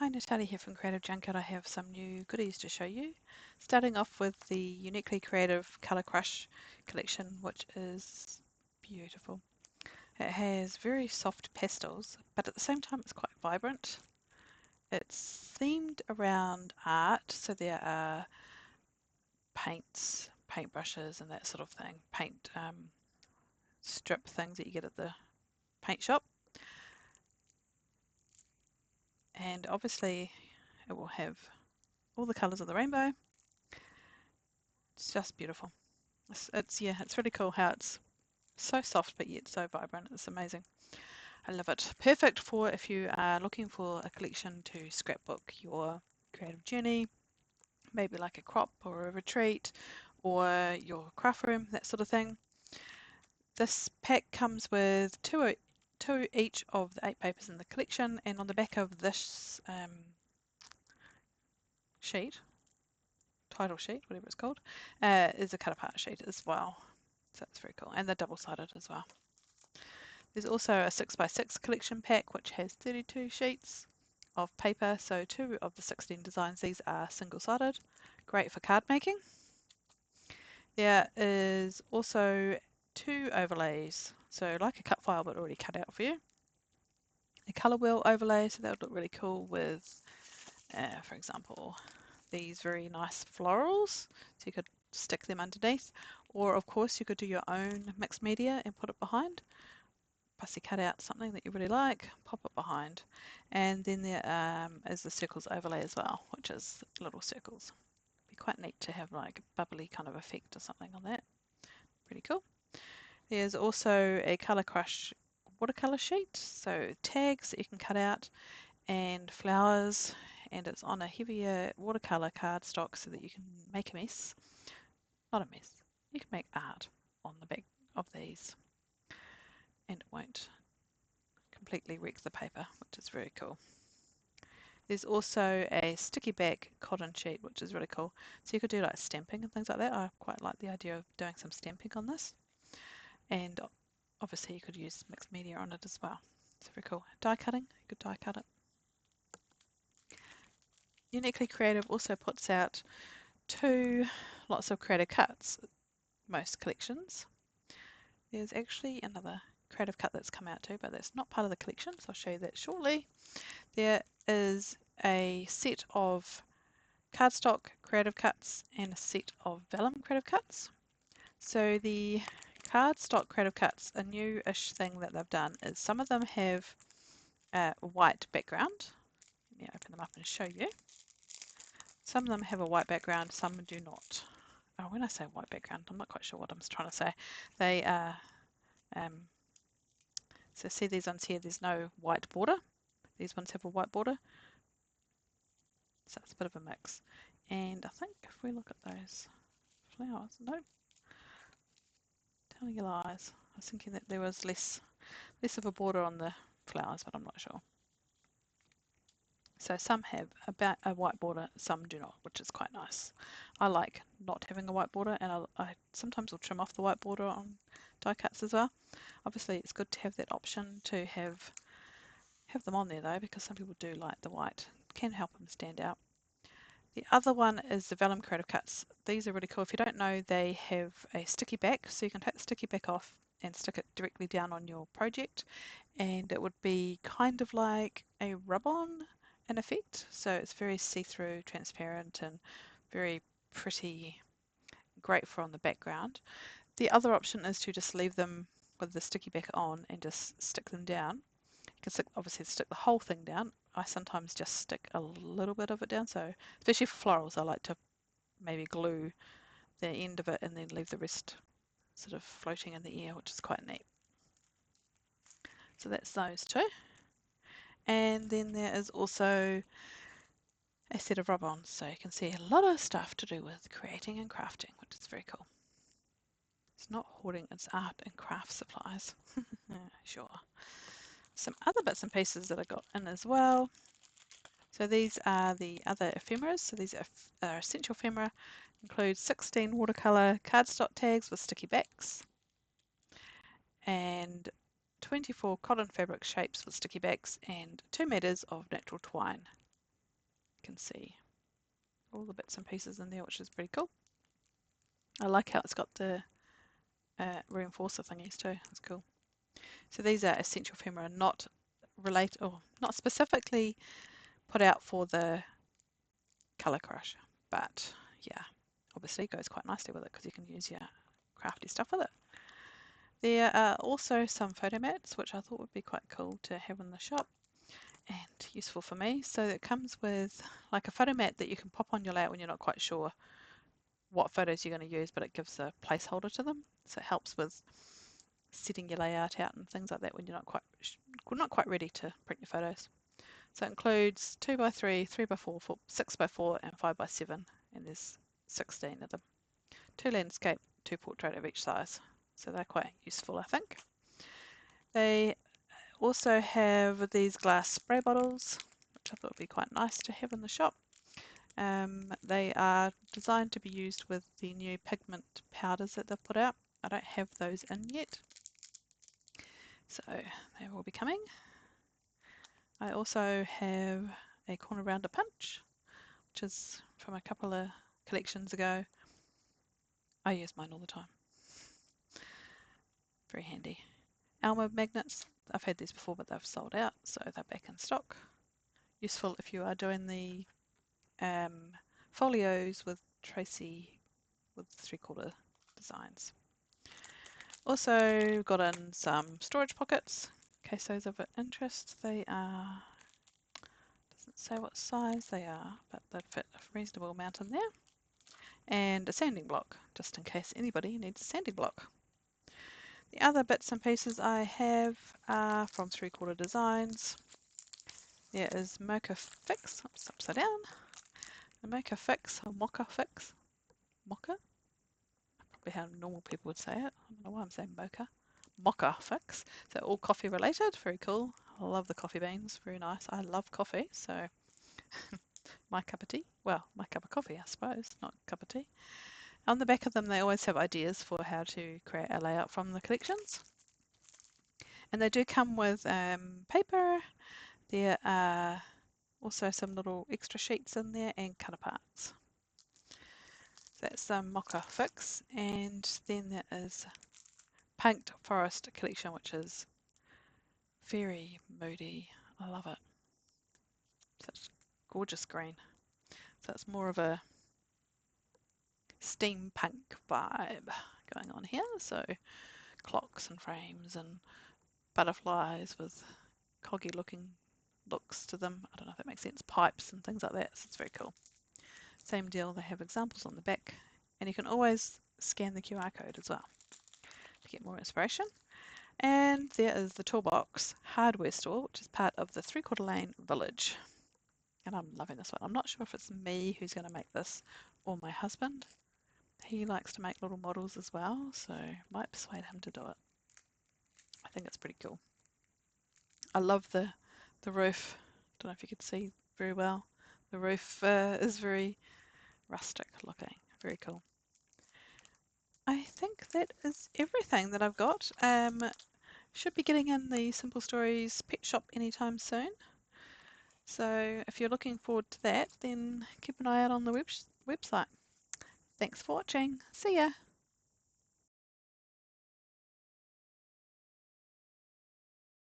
Hi, Natalie here from Creative Junket. I have some new goodies to show you. Starting off with the Uniquely Creative Colour Crush collection, which is beautiful. It has very soft pastels, but at the same time it's quite vibrant. It's themed around art, so there are paints, paintbrushes and that sort of thing, paint strip things that you get at the paint shop. And obviously it will have all the colours of the rainbow. It's just beautiful. It's really cool how it's so soft but yet so vibrant. It's amazing. I love it. Perfect for if you are looking for a collection to scrapbook your creative journey, maybe like a crop or a retreat or your craft room, that sort of thing. This pack comes with two each of the 8 papers in the collection, and on the back of this sheet, title sheet, whatever it's called, is a cut apart sheet as well. So that's very cool, and they're double-sided as well. There's also a 6x6 collection pack which has 32 sheets of paper, so 2 of the 16 designs, these are single-sided, great for card making. There is also 2 overlays, so like a cut file but already cut out for you. A colour wheel overlay, so that would look really cool with, for example, these very nice florals, so you could stick them underneath, or of course you could do your own mixed media and put it behind. Fussy cut out something that you really like, pop it behind. And then there is the circles overlay as well, which is little circles. Be quite neat to have like a bubbly kind of effect or something on that. Pretty cool. There's also a Colour Crush watercolour sheet, so tags that you can cut out and flowers, and it's on a heavier watercolour cardstock so that you can make a mess. Not a mess. You can make art on the back of these and it won't completely wreck the paper, which is very cool. There's also a sticky back cotton sheet, which is really cool. So you could do like stamping and things like that. I quite like the idea of doing some stamping on this. And obviously you could use mixed media on it as well. It's very cool. Die cutting, you could die cut it. Uniquely Creative also puts out 2 lots of creative cuts, most collections. There's actually another creative cut that's come out too, but that's not part of the collection, so I'll show you that shortly. There is a set of cardstock creative cuts and a set of vellum creative cuts. So the cardstock creative cuts, a new-ish thing that they've done is some of them have a white background. Let me open them up and show you. Some of them have a white background, some do not. Oh, when I say white background, I'm not quite sure what I'm trying to say. They are, so see these ones here, there's no white border. These ones have a white border. So it's a bit of a mix. And I think if we look at those flowers, nope. Telling you lies. I was thinking that there was less of a border on the flowers, but I'm not sure. So some have about a white border, some do not, which is quite nice. I like not having a white border, and I sometimes will trim off the white border on die cuts as well. Obviously, it's good to have that option to have them on there though, because some people do like the white. It can help them stand out. The other one is the vellum creative cuts. These are really cool. If you don't know, they have a sticky back, so you can take the sticky back off and stick it directly down on your project, and it would be kind of like a rub-on in effect. So it's very see-through, transparent, and very pretty, great for on the background. The other option is to just leave them with the sticky back on and just stick them down. You can obviously stick the whole thing down. I sometimes just stick a little bit of it down, so especially for florals I like to maybe glue the end of it and then leave the rest sort of floating in the air, which is quite neat. So that's those 2. And then there is also a set of rub-ons, so you can see a lot of stuff to do with creating and crafting, which is very cool. It's not hoarding, it's art and craft supplies. Sure. Some other bits and pieces that I got in as well. So these are the other ephemeras. So these are essential ephemera, include 16 watercolour cardstock tags with sticky backs and 24 cotton fabric shapes with sticky backs and 2 meters of natural twine You can see all the bits and pieces in there, which is pretty cool. I like how it's got the reinforcer thingies too. That's cool. So these are essential ephemera, not related or not specifically put out for the color crush, but yeah, obviously it goes quite nicely with it because you can use your crafty stuff with it. There are also some photo mats, which I thought would be quite cool to have in the shop and useful for me. So it comes with like a photo mat that you can pop on your layout when you're not quite sure what photos you're going to use, but it gives a placeholder to them. So it helps with setting your layout out and things like that when you're not quite ready to print your photos. So it includes 2x3, 3x4, 6x4 and 5x7, and there's 16 of them. 2 landscape, 2 portrait of each size. So they're quite useful, I think. They also have these glass spray bottles, which I thought would be quite nice to have in the shop. They are designed to be used with the new pigment powders that they've put out. I don't have those in yet, so they will be coming. I also have a corner rounder punch, which is from a couple of collections ago. I use mine all the time. Very handy. Elmo magnets, I've had these before but they've sold out, so they're back in stock. Useful if you are doing the folios with Tracy with 3/4 designs. Also got in some storage pockets in case those are of interest. They are, doesn't say what size they are, but they fit a reasonable amount in there. And a sanding block, just in case anybody needs a sanding block. The other bits and pieces I have are from 3/4 Designs. There is Mocha Fix, oops, upside down. The Mocha Fix, or Mocha Fix. Mocha? Probably how normal people would say it. I don't know why I'm saying Mocha. Mocha Fix. So all coffee related, very cool. I love the coffee beans, very nice. I love coffee, so my cup of tea. Well, my cup of coffee, I suppose, not cup of tea. On the back of them, they always have ideas for how to create a layout from the collections. And they do come with paper. There are also some little extra sheets in there and cut aparts. That's the Mocha Fix. And then there is Paint Forest collection, which is very moody. I love it. Such gorgeous green. So it's more of a steampunk vibe going on here. So clocks and frames and butterflies with coggy looking looks to them. I don't know if that makes sense. Pipes and things like that. So it's very cool. Same deal, they have examples on the back. And you can always scan the QR code as well to get more inspiration. And there is the Toolbox hardware store, which is part of the 3/4 Lane Village. And I'm loving this one. I'm not sure if it's me who's going to make this or my husband. He likes to make little models as well, so I might persuade him to do it. I think it's pretty cool. I love the roof. Don't know if you could see very well. The roof is very rustic looking. Very cool. I think that is everything that I've got. Should be getting in the Simple Stories pet shop anytime soon. So if you're looking forward to that, then keep an eye out on the website. Thanks for watching. See ya!